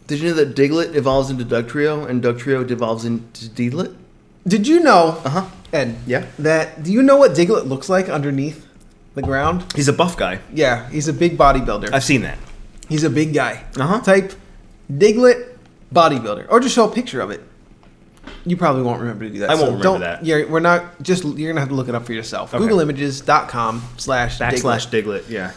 Did you know that Diglett evolves into Dugtrio and Dugtrio devolves into Deedlit? Did you know, Ed, Yeah. do you know what Diglett looks like underneath the ground? He's a buff guy. Yeah, he's a big bodybuilder. I've seen that. He's a big guy. Uh-huh. Type Diglett bodybuilder. Or just show a picture of it. You probably won't remember to do that. I won't remember that. You're going to have to look it up for yourself. Okay. GoogleImages.com/Diglett. /Diglett, yeah.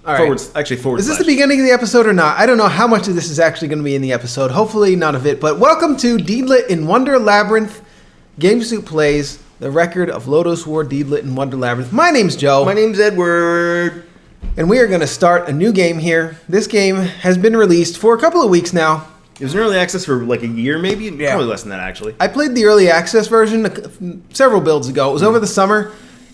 All right. Forward. Is this the beginning of the episode or not? I don't know how much of this is actually going to be in the episode. Hopefully none of it. But welcome to Deedlit in Wonder Labyrinth. GameSoup plays the record of Lodoss War, Deedlit in Wonder Labyrinth. My name's Joe. My name's Edward. And we are going to start a new game here. This game has been released for a couple of weeks now. It was in early access for like a year, maybe? Yeah. Probably less than that, actually. I played the early access version several builds ago. It was over the summer.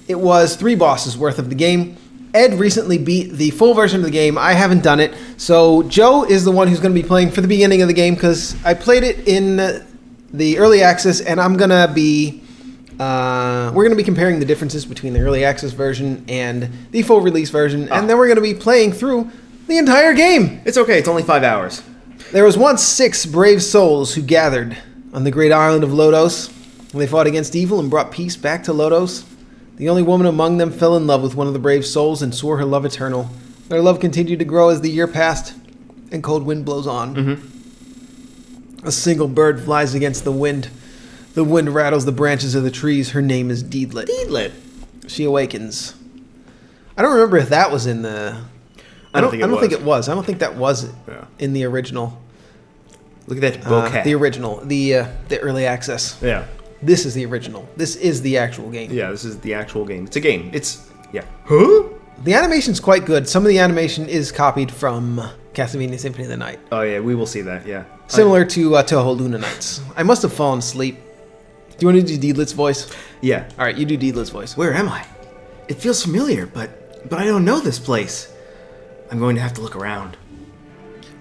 It was 3 bosses worth of the game. Ed recently beat the full version of the game. I haven't done it. So Joe is the one who's going to be playing for the beginning of the game because I played it in the early access, and I'm going to be... we're going to be comparing the differences between the early access version and the full release version, and then we're going to be playing through the entire game. It's okay. It's only 5 hours. There was once 6 brave souls who gathered on the great island of Lodoss. They fought against evil and brought peace back to Lodoss. The only woman among them fell in love with one of the brave souls and swore her love eternal. Their love continued to grow as the year passed, and cold wind blows on. Mm-hmm. A single bird flies against the wind. The wind rattles the branches of the trees. Her name is Deedlit. Deedlit. She awakens. I don't remember if that was in the... I don't think it was. I don't think that was in the original. Look at that bouquet. The original. The early access. Yeah. This is the original. This is the actual game. Yeah, this is the actual game. It's a game. It's... Yeah. Huh? The animation's quite good. Some of the animation is copied from Castlevania Symphony of the Night. Oh, yeah. We will see that, yeah. Similar to Toho Luna Nights. I must have fallen asleep. Do you want to do Deedlit's voice? Yeah. All right, you do Deedlit's voice. Where am I? It feels familiar, but I don't know this place. I'm going to have to look around.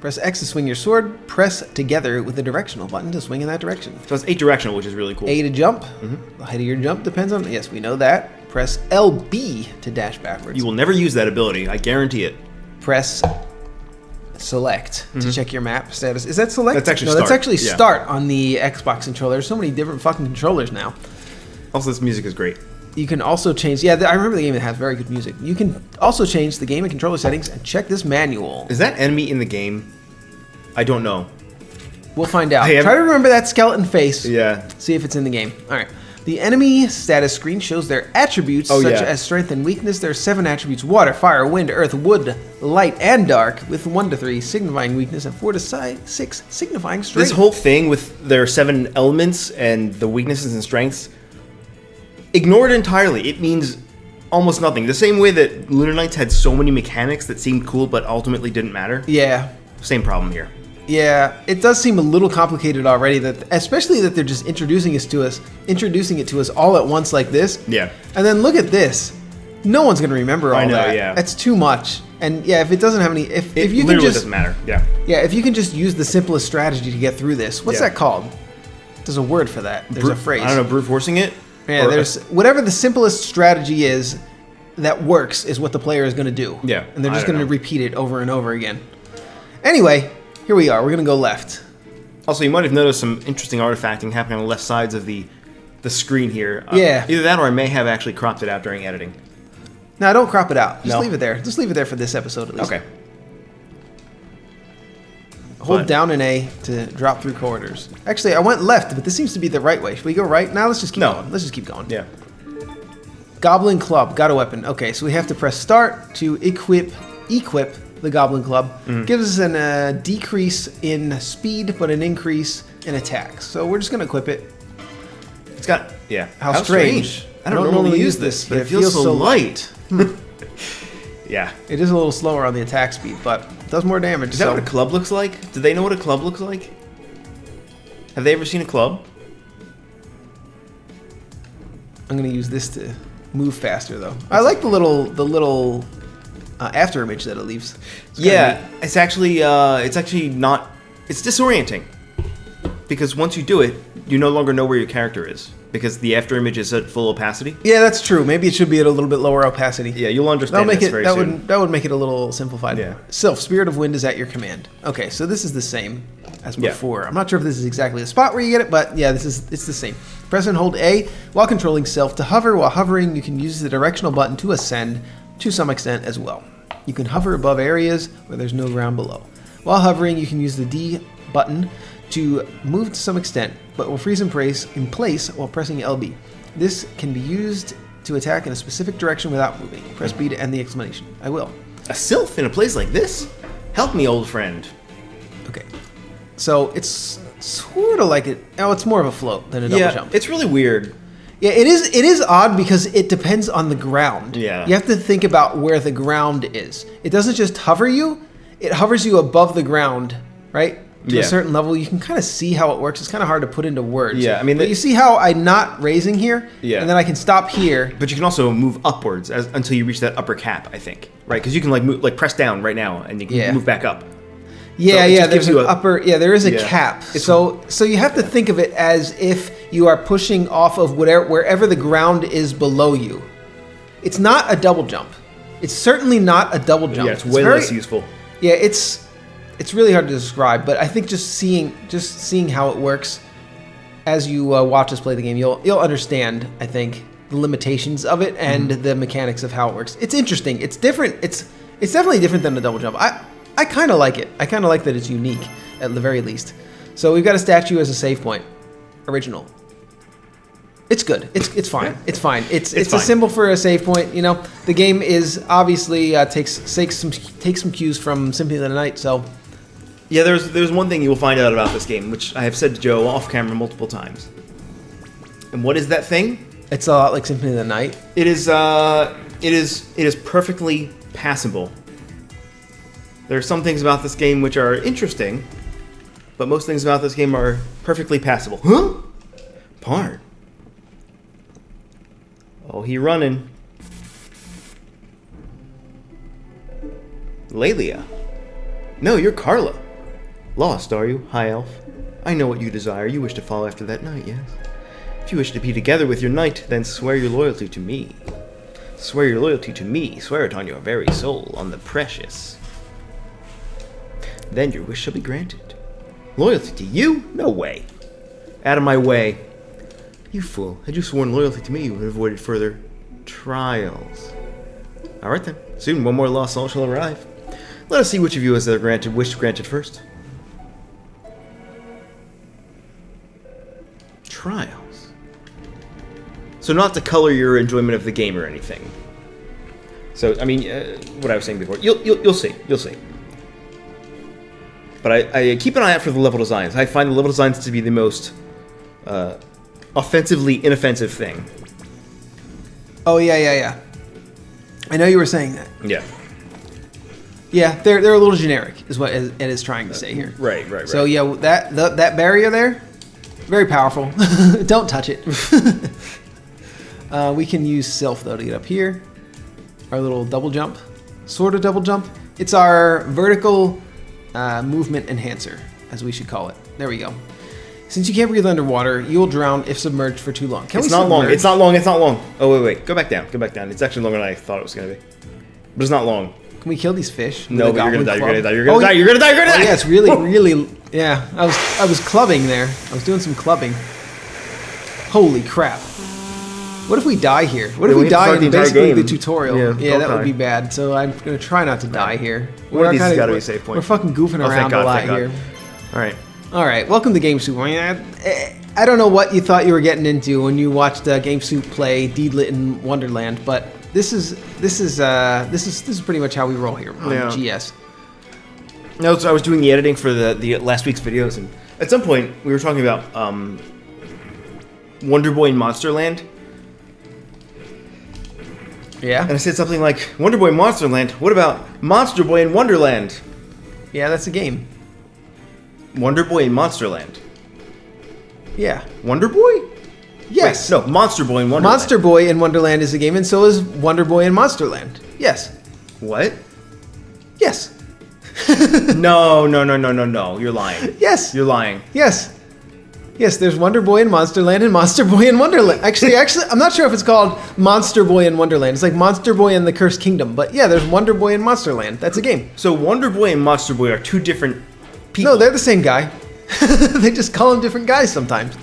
Press X to swing your sword. Press together with the directional button to swing in that direction. So it's 8 directional, which is really cool. A to jump. Mm-hmm. The height of your jump depends on... Yes, we know that. Press LB to dash backwards. You will never use that ability. I guarantee it. Press select to check your map status. Is that select? That's actually no, start. That's actually start on the Xbox controller. There's so many different fucking controllers now. Also, this music is great. You can also change... Yeah, I remember the game that has very good music. You can also change the game and controller settings and check this manual. Is that enemy in the game? I don't know. We'll find out. Try to remember that skeleton face. Yeah. See if it's in the game. All right. The enemy status screen shows their attributes, such as strength and weakness. There are 7 attributes: water, fire, wind, earth, wood, light, and dark, with 1 to 3 signifying weakness and 4 to 6 signifying strength. This whole thing with their 7 elements and the weaknesses and strengths, ignore it entirely. It means almost nothing. The same way that Lunar Knights had so many mechanics that seemed cool but ultimately didn't matter. Yeah. Same problem here. Yeah, it does seem a little complicated already, especially that they're just introducing it to us all at once like this. Yeah. And then look at this. No one's going to remember all that. Yeah. That's too much. And yeah, if it doesn't have any... If you literally can just, doesn't matter. Yeah. Yeah, if you can just use the simplest strategy to get through this. What's that called? There's a word for that. There's a phrase. I don't know, brute forcing it? Yeah, there's... Whatever the simplest strategy is that works is what the player is going to do. Yeah. And they're just going to repeat it over and over again. Anyway... Here we are. We're going to go left. Also, you might have noticed some interesting artifacting happening on the left sides of the screen here. Yeah. Either that or I may have actually cropped it out during editing. No, don't crop it out. Just leave it there. Just leave it there for this episode at least. Okay. Hold down an A to drop through corridors. Actually, I went left, but this seems to be the right way. Should we go right? Now let's just keep going. Let's just keep going. Yeah. Goblin Club. Got a weapon. Okay, so we have to press start to equip the Goblin Club. Gives us a decrease in speed, but an increase in attack. So we're just going to equip it. It's got... Yeah. How strange. I don't normally use this, but it feels so light. Yeah. It is a little slower on the attack speed, but it does more damage. Is that what a club looks like? Do they know what a club looks like? Have they ever seen a club? I'm going to use this to move faster, though. I like the little after image that it leaves. It's actually not. It's disorienting because once you do it, you no longer know where your character is. because the after image is at full opacity. Yeah, that's true. Maybe it should be at a little bit lower opacity. Yeah, you'll understand That'll make this it, very that soon. That would make it a little simplified. Yeah. Sylph, Spirit of Wind is at your command. Okay, so this is the same as Yeah. before. I'm not sure if this is exactly the spot where you get it, but yeah, it's the same. Press and hold A while controlling Sylph to hover. While hovering, you can use the directional button to ascend to some extent as well. You can hover above areas where there's no ground below. While hovering, you can use the D button to move to some extent, but will freeze in place while pressing LB. This can be used to attack in a specific direction without moving. Press B to end the explanation. I will. A sylph in a place like this? Help me, old friend. Okay. So it's sort of like it. Oh, it's more of a float than a double jump. It's really weird. Yeah, it is. It is odd because it depends on the ground. Yeah. You have to think about where the ground is. It doesn't just hover you. It hovers you above the ground, right? To a certain level. You can kind of see how it works. It's kind of hard to put into words. Yeah, I mean, but you see how I'm not raising here? Yeah. And then I can stop here. But you can also move upwards until you reach that upper cap, I think. Right? Because you can like press down right now and you can move back up. Yeah, So it just there's gives an you a- upper. Yeah, there is a Yeah. cap. So you have to think of it as if you are pushing off of wherever the ground is below you. It's not a double jump. It's certainly not a double jump. Yeah, it's way very- less useful. Yeah, it's really hard to describe, but I think just seeing how it works as you watch us play the game, you'll understand. I think the limitations of it and the mechanics of how it works. It's interesting. It's different. It's definitely different than the double jump. I kind of like it. I kind of like that it's unique at the very least. So we've got a statue as a save point. Original. It's good. It's fine. It's fine. It's fine. a symbol for a save point. You know, the game is obviously takes some cues from Symphony of the Night. So Yeah, there's one thing you will find out about this game, which I have said to Joe off camera multiple times. And what is that thing? it's a lot like Symphony of the Night. It is perfectly passable. There are some things about this game which are interesting, but most things about this game are perfectly passable. Huh? Part. Oh, he running. Lelia. No, you're Carla. Lost, are you, High Elf? I know what you desire. You wish to follow after that knight, yes? If you wish to be together with your knight, then swear your loyalty to me. Swear your loyalty to me. Swear it on your very soul, on the precious. Then your wish shall be granted. Loyalty to you? No way. Out of my way. You fool. Had you sworn loyalty to me, you would have avoided further trials. Alright then. Soon one more lost soul shall arrive. Let us see which of you has their wish granted first. Trials. So not to color your enjoyment of the game or anything. So, I mean, what I was saying before. You'll see. You'll see. But I keep an eye out for the level designs. I find the level designs to be the most offensively inoffensive thing. Oh yeah. I know you were saying that. Yeah. Yeah, they're a little generic, is what it is trying to say here. Right. So yeah, that barrier there, very powerful. Don't touch it. We can use Sylph though to get up here. Our little double jump, sort of double jump. It's our vertical movement enhancer, as we should call it. There we go. Since you can't breathe underwater, you will drown if submerged for too long. It's not long. It's not long. It's not long. Oh wait. Go back down. Go back down. It's actually longer than I thought it was gonna be. But it's not long. Can we kill these fish? No, with a but you're gonna goblin die. club? You're gonna die. You're gonna die. You're gonna die. Oh yeah, it's really. Yeah, I was clubbing there. I was doing some clubbing. Holy crap! What if we die here? What if we we have to die start the in entire basically the game. tutorial? Yeah, Yeah, don't that die. would be bad. So I'm gonna try not to die here. One of these has kinda- gotta be a save point. We're fucking goofing Oh, thank around God, a lot thank God. here. All right. All right, welcome to GameSoup. I don't know what you thought you were getting into when you watched GameSoup play Deedlit in Wonderland, but this is pretty much how we roll here on Yeah. GS. No, so I was doing the editing for the last week's videos, and at some point we were talking about Wonder Boy in Monsterland, Yeah, and I said something like, "Wonder Boy in Monsterland. What about Monster Boy in Wonderland? yeah, that's a game. Wonder Boy in Monsterland. Yeah. Wonder Boy? Yes. Wait, no, Monster Boy in Wonderland. Monster Boy in Wonderland is a game, and so is Wonder Boy in Monsterland. Yes. What? Yes. No. You're lying. Yes. You're lying. Yes. Yes, there's Wonder Boy in Monsterland and Monster Boy in Wonderland. Actually, I'm not sure if it's called Monster Boy in Wonderland. It's like Monster Boy in the Cursed Kingdom. But yeah, there's Wonder Boy in Monsterland. That's a game. So Wonder Boy and Monster Boy are two different people. No, they're the same guy. They just call them different guys sometimes.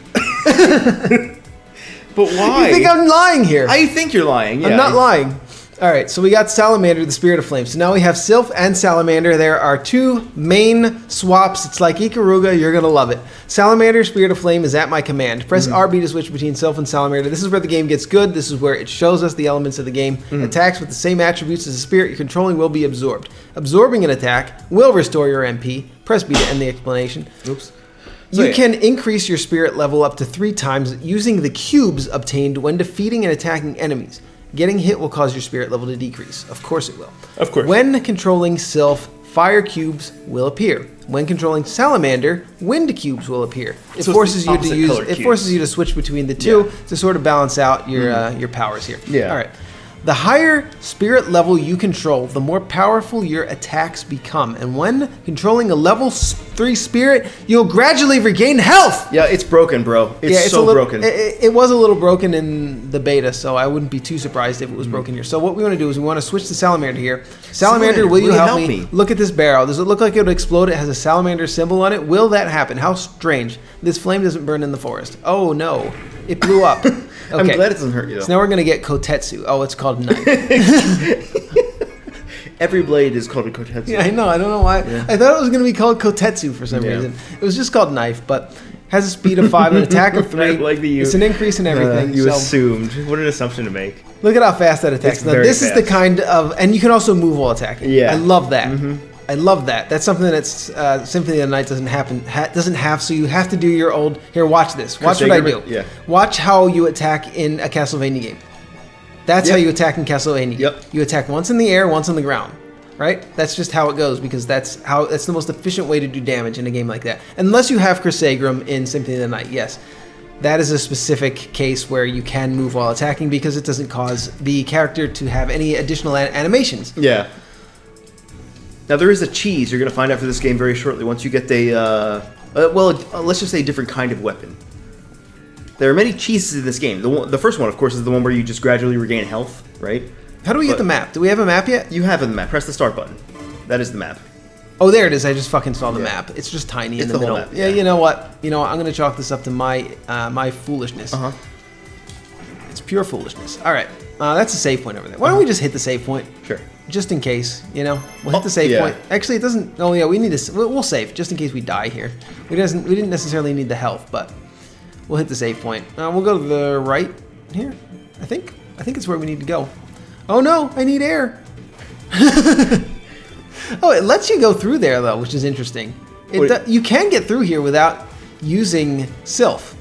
But why? You think I'm lying here? I think you're lying. Yeah. I'm not lying. All right, so we got Salamander, the Spirit of Flame. So now we have Sylph and Salamander. There are two main swaps. It's like Ikaruga. You're going to love it. Salamander, Spirit of Flame is at my command. Press RB to switch between Sylph and Salamander. This is where the game gets good. This is where it shows us the elements of the game. Attacks with the same attributes as the spirit you're controlling will be absorbed. Absorbing an attack will restore your MP. Press B to end the explanation. Oops. You can increase your spirit level up to 3 times using the cubes obtained when defeating and attacking enemies. Getting hit will cause your spirit level to decrease. Of course it will. Of course. When controlling Sylph, fire cubes will appear. When controlling Salamander, wind cubes will appear. It So forces it's the you to opposite use. colored It cubes. forces you to switch between the two Yeah. to sort of balance out your powers here. Yeah. All right. The higher spirit level you control, the more powerful your attacks become. And when controlling a level 3 spirit, you'll gradually regain health. Yeah, it's broken, bro. It's a little, broken. It was a little broken in the beta, so I wouldn't be too surprised if it was broken here. So what we want to do is we want to switch to Salamander here. Salamander, will you help me? Look at this barrel. Does it look like it would explode? It has a salamander symbol on it. Will that happen? How strange. This flame doesn't burn in the forest. Oh, no. It blew up. Okay. I'm glad it doesn't hurt you, though. So now we're going to get Kotetsu. Oh, it's called Knife. Every blade is called a Kotetsu. Yeah, I know. I don't know why. Yeah. I thought it was going to be called Kotetsu for some Yeah. reason. It was just called Knife, but has a speed of 5, an attack of 3. I like that you- It's an increase in everything. You so assumed. What an assumption to make. look at how fast that attacks. It's Now, very this is the fast. kind of, and you can also move while attacking. Yeah. I love that. I love that. That's something that's Symphony of the Night doesn't doesn't have. So you have to do your old. Here, watch this. Watch what I do. Yeah. Watch how you attack in a Castlevania game. That's how Yep. you attack in Castlevania. Yep. You attack once in the air, once on the ground. Right? That's just how it goes because that's the most efficient way to do damage in a game like that. Unless you have Chrysagram in Symphony of the Night, yes. That is a specific case where you can move while attacking because it doesn't cause the character to have any additional animations. Yeah. Now, there is a cheese you're going to find out for this game very shortly once you get let's just say a different kind of weapon. There are many cheeses in this game. The first one, of course, is the one where you just gradually regain health, right? How do we get the map? Do we have a map yet? You have it in the map. Press the start button. That is the map. Oh, there it is. I just fucking saw the Yeah. map. It's just tiny It's in the the whole middle. map, Yeah, yeah. you know what? I'm going to chalk this up to my foolishness. Uh-huh. It's pure foolishness. All right. That's a save point over there. Why don't we just hit the save point? Sure. Just in case, We'll hit the save yeah. point. Actually, it doesn't... Oh, yeah, we need to... We'll save, just in case we die here. We didn't necessarily need the health, but we'll hit the save point. We'll go to the right here, I think. I think it's where we need to go. Oh, no, I need air. Oh, it lets you go through there, though, which is interesting. You can get through here without using Sylph.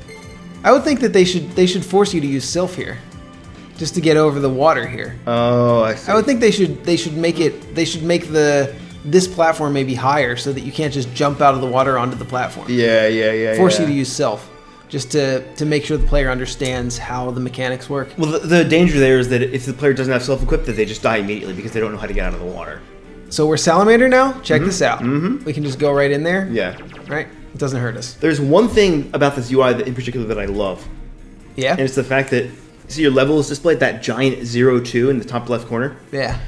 I would think that they should force you to use Sylph here, just to get over the water here. Oh, I see. I would think they should make this platform maybe higher so that you can't just jump out of the water onto the platform. Yeah. Force you to use Sylph, just to make sure the player understands how the mechanics work. Well, the danger there is that if the player doesn't have self-equipped, that they just die immediately because they don't know how to get out of the water. So we're Salamander now. Check this out. We can just go right in there. Yeah. Right. It doesn't hurt us. There's one thing about this UI in particular that I love, Yeah. and it's the fact that see your level is displayed that giant 02 in the top left corner. Yeah.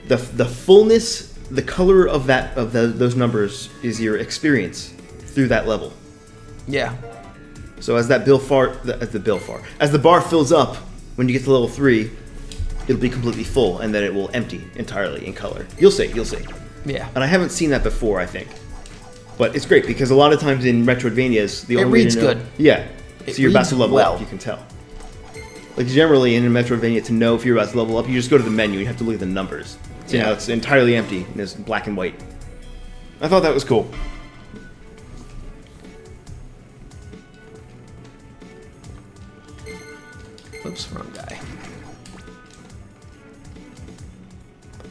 The fullness, the color of those numbers is your experience through that level. Yeah. So as the bar fills up when you get to level 3, it'll be completely full, and then it will empty entirely in color. You'll see. Yeah. And I haven't seen that before, I think. But it's great because a lot of times in Metroidvanias, the only way reads to know, good. Yeah. It So you're about reads to level well. up, you can tell. Like generally in a Metroidvania, to know if you're about to level up, you just go to the menu. You have to look at the numbers. So now it's entirely empty and it's black and white. I thought that was cool. Oops, wrong guy.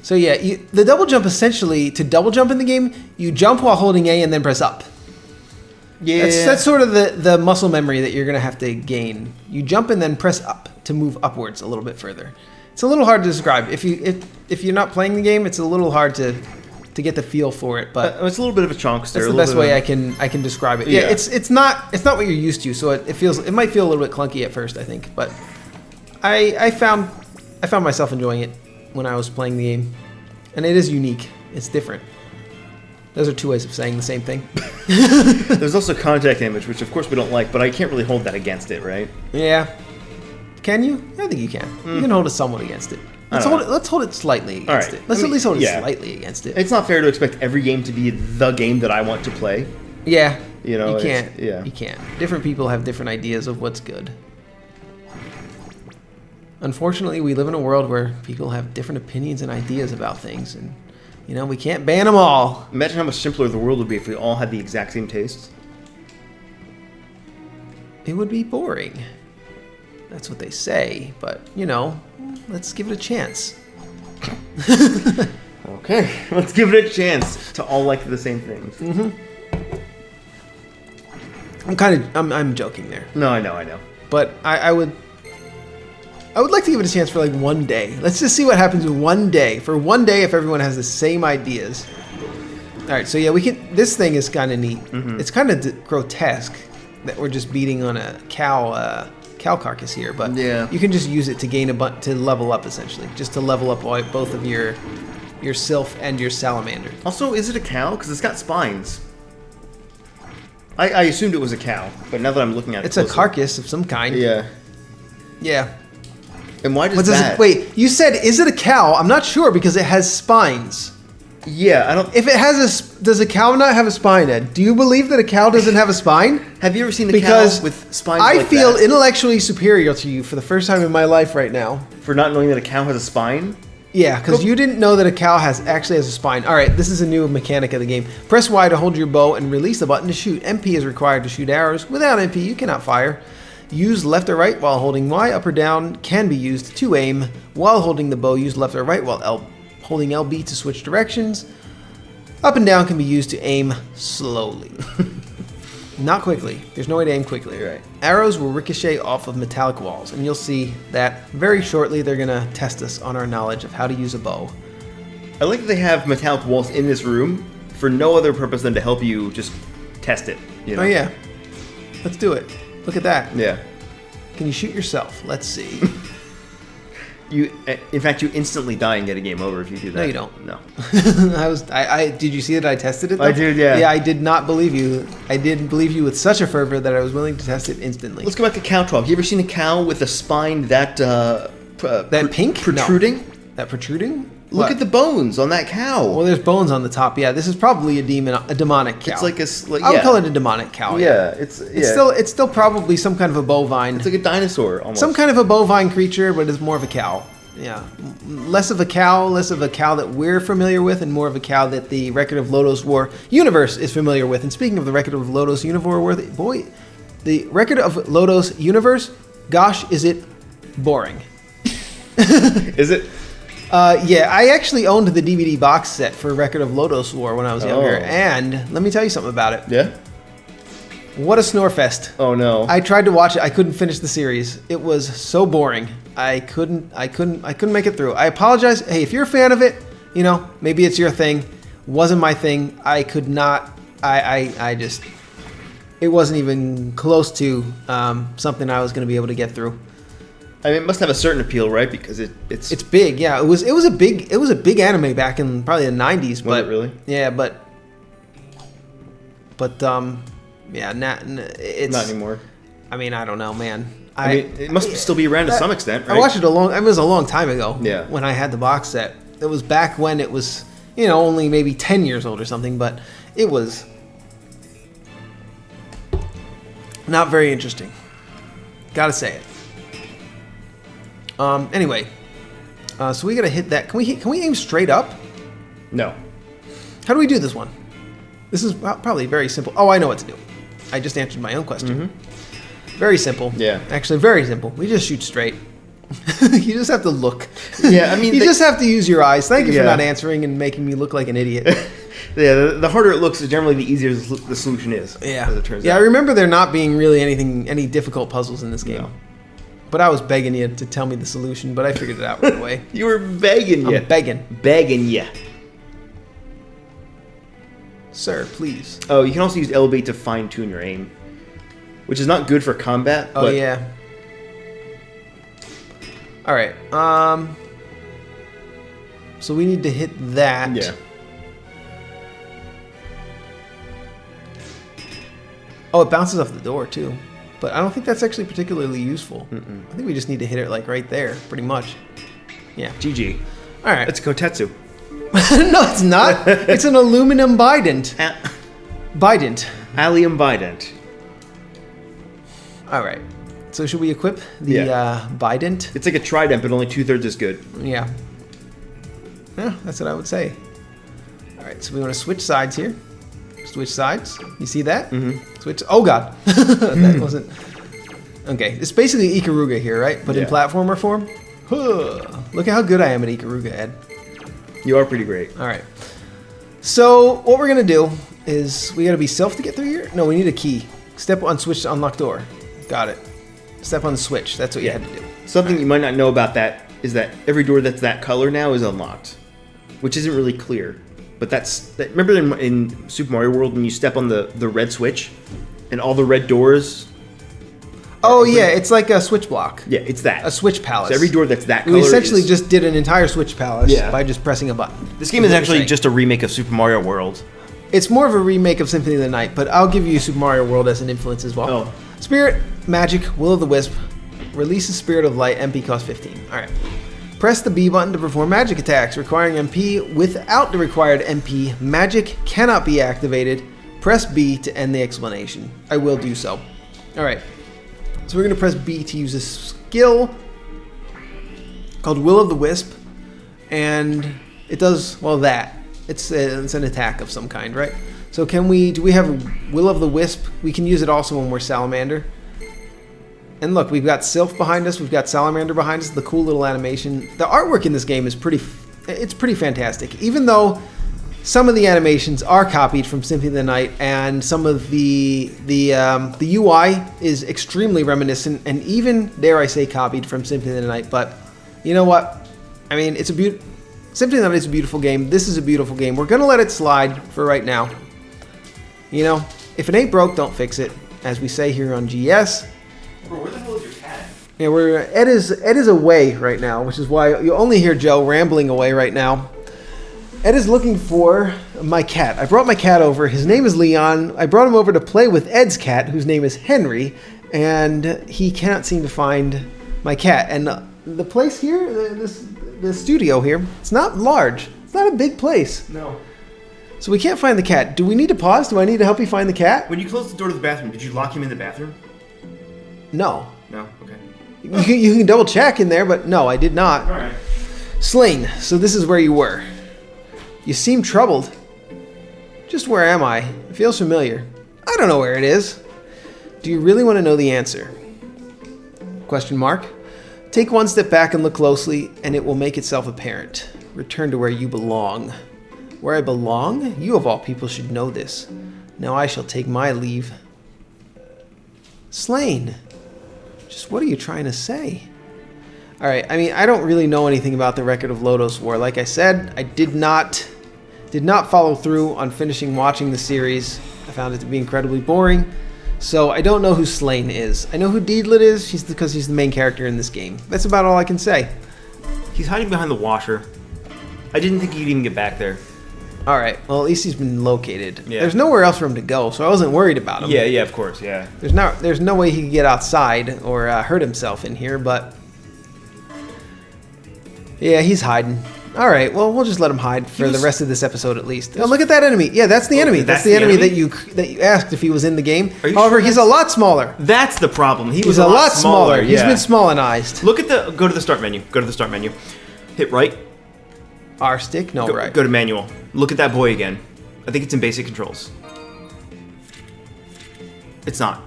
So yeah, the double jump essentially, to double jump in the game, you jump while holding A and then press up. Yeah. That's sort of the muscle memory that you're going to have to gain. You jump and then press up to move upwards a little bit further. It's a little hard to describe. If you're not playing the game, it's a little hard to to get the feel for it. But it's a little bit of a chunkster. that's the best way I can describe it. Yeah, it's not what you're used to, so it might feel a little bit clunky at first, I think. But I found myself enjoying it when I was playing the game, and it is unique. It's different. Those are two ways of saying the same thing. There's also contact image, which of course we don't like, but I can't really hold that against it, right? Yeah. Can you? I think you can. You can hold it somewhat against it. Let's hold it slightly against it. Let's at least hold it slightly against it. It's not fair to expect every game to be the game that I want to play. Yeah. You know, you can't. Yeah. You can't. Different people have different ideas of what's good. Unfortunately, we live in a world where people have different opinions and ideas about things, and we can't ban them all. Imagine how much simpler the world would be if we all had the exact same tastes. It would be boring. That's what they say, but let's give it a chance. Okay, let's give it a chance to all like the same things. Mm-hmm. I'm joking there. No, I know. But I would like to give it a chance for like one day. Let's just see what happens in one day. For one day, if everyone has the same ideas. All right, so yeah, we can. This thing is kind of neat. Mm-hmm. It's kind of grotesque that we're just beating on a cow carcass here, but you can just use it to gain to level up, essentially, just to level up both of your sylph and your salamander. Also, is it a cow? Because it's got spines. I assumed it was a cow, but now that I'm looking at it, it's closer, a carcass of some kind. Yeah. And why does that? Wait, you said, is it a cow? I'm not sure because it has spines. Yeah, I don't. If it has does a cow not have a spine, Ed? Do you believe that a cow doesn't have a spine? Have you ever seen a cow with spines? I feel intellectually superior to you for the first time in my life right now. For not knowing that a cow has a spine? Yeah, because you didn't know that a cow actually has a spine. All right, this is a new mechanic of the game. Press Y to hold your bow and release the button to shoot. MP is required to shoot arrows. Without MP, you cannot fire. Use left or right while holding Y. Up or down can be used to aim. While holding the bow, use left or right while holding LB to switch directions. Up and down can be used to aim slowly. Not quickly. There's no way to aim quickly. Right. Arrows will ricochet off of metallic walls, and you'll see that very shortly they're going to test us on our knowledge of how to use a bow. I like that they have metallic walls in this room for no other purpose than to help you just test it. Oh yeah. Let's do it. Look at that. Yeah. Can you shoot yourself? Let's see. In fact, you instantly die and get a game over if you do that. No, you don't. No. Did you see that I tested it, though? I did, yeah. Yeah, I did not believe you. I didn't believe you with such a fervor that I was willing to test it instantly. Let's go back to cow talk. You ever seen a cow with a spine that pink? Protruding? No. That protruding? Look at the bones on that cow. Well, there's bones on the top. Yeah, this is probably a demonic cow. It's like I would call it a demonic cow. Yeah, it's still probably some kind of a bovine. It's like a dinosaur almost. Some kind of a bovine creature, but it's more of a cow. Yeah, less of a cow that we're familiar with, and more of a cow that the Record of Lodoss War universe is familiar with. And speaking of the Record of Lodoss War, the Record of Lodoss universe, gosh, is it boring? Is it? Yeah, I actually owned the DVD box set for Record of Lodoss War when I was younger, and let me tell you something about it. Yeah? What a snore fest. Oh no. I tried to watch it. I couldn't finish the series. It was so boring. I couldn't make it through. I apologize. Hey, if you're a fan of it, maybe it's your thing. Wasn't my thing. I could not. It wasn't even close to something I was going to be able to get through. I mean, it must have a certain appeal, right? Because it's big. Yeah, it was a big anime back in probably the 90s. Was it really? Yeah, but yeah, it's not anymore. I mean, I don't know, man. I mean, it must still be around to some extent, right? I watched it it was a long time ago. Yeah. When I had the box set. It was back when it was, only maybe 10 years old or something, but it was not very interesting. Gotta say it. Anyway, so we gotta hit that. Can we aim straight up? No. How do we do this one? This is probably very simple. Oh, I know what to do. I just answered my own question. Mm-hmm. Very simple. Yeah. Actually, very simple. We just shoot straight. You just have to look. Yeah, I mean... you just have to use your eyes. Thank you for not answering and making me look like an idiot. Yeah, the harder it looks, generally the easier the solution is. Yeah. As it turns out. I remember there not being really any difficult puzzles in this game. No. But I was begging you to tell me the solution, but I figured it out right away. You were begging you. I'm begging. Begging you. Sir, please. Oh, you can also use elevate to fine tune your aim, which is not good for combat. Oh, but yeah. All right. So we need to hit that. Yeah. Oh, it bounces off the door too, but I don't think that's actually particularly useful. I think we just need to hit it like right there, pretty much. Yeah. GG. All right. It's Kotetsu. No, it's not. It's an aluminum bident. Bident. Allium bident. All right. So should we equip the bident? It's like a trident, but only 2/3 as good. Yeah. Yeah, that's what I would say. All right. So we want to switch sides here. Switch sides. You see that? Mm-hmm. Switch. Oh God, that wasn't. Okay, it's basically Ikaruga here, right? But in platformer form. Look at how good I am at Ikaruga, Ed. You are pretty great. All right. So what we're gonna do is we gotta be self to get through here. No, we need a key. Step on switch to unlock door. Got it. Step on the switch. That's what you had to do. Something you might not know about that is that every door that's that color now is unlocked, which isn't really clear. But remember in Super Mario World when you step on the red switch and all the red doors? Oh yeah, it's like a switch block. Yeah, it's that. A switch palace. So every door that's that color we essentially just did an entire switch palace by just pressing a button. This game is actually just a remake of Super Mario World. It's more of a remake of Symphony of the Night, but I'll give you Super Mario World as an influence as well. Oh. Spirit, Magic, Will-o'-the-Wisp, releases Spirit of Light, MP cost 15. Alright. Press the B button to perform magic attacks requiring MP. Without the required MP, magic cannot be activated. Press B to end the explanation. I will do so. Alright. So we're going to press B to use a skill called Will-o'-the-Wisp. And it does, well, that. It's an attack of some kind, right? So do we have Will-o'-the-Wisp? We can use it also when we're Salamander. And look, we've got Sylph behind us, we've got Salamander behind us, the cool little animation. The artwork in this game is pretty fantastic. Even though some of the animations are copied from Symphony of the Night and some of the UI is extremely reminiscent and even, dare I say, copied from Symphony of the Night. But you know what? I mean, Symphony of the Night is a beautiful game. This is a beautiful game. We're going to let it slide for right now. You know, if it ain't broke, don't fix it, as we say here on GS. Bro, where the hell is your cat? Yeah, Ed is away right now, which is why you only hear Joe rambling away right now. Ed is looking for my cat. I brought my cat over. His name is Leon. I brought him over to play with Ed's cat, whose name is Henry, and he cannot seem to find my cat. And the place here, the studio here, it's not large. It's not a big place. No. So we can't find the cat. Do we need to pause? Do I need to help you find the cat? When you closed the door to the bathroom, did you lock him in the bathroom? No. No? Okay. You can double check in there, but no, I did not. All right. Slain, so this is where you were. You seem troubled. Just where am I? It feels familiar. I don't know where it is. Do you really want to know the answer? Question mark. Take one step back and look closely, and it will make itself apparent. Return to where you belong. Where I belong? You of all people should know this. Now I shall take my leave. Slain. Just what are you trying to say? Alright, I mean, I don't really know anything about the record of Lodoss War. Like I said, I did not follow through on finishing watching the series. I found it to be incredibly boring. So I don't know who Slain is. I know who Deedlit is, because he's the main character in this game. That's about all I can say. He's hiding behind the washer. I didn't think he'd even get back there. Alright, well at least he's been located. Yeah. There's nowhere else for him to go, so I wasn't worried about him. Yeah, of course, yeah. There's no way he could get outside or hurt himself in here, but... yeah, he's hiding. Alright, well, we'll just let him hide for the rest of this episode at least. Oh, look at that enemy. Yeah, that's the enemy. That's the enemy that you asked if he was in the game. However, he's a lot smaller. That's the problem. He's a lot smaller. He's been small-anized. Look at go to the start menu. Go to the start menu. Hit right. R stick? No, right. Go to manual. Look at that boy again. I think it's in basic controls. It's not.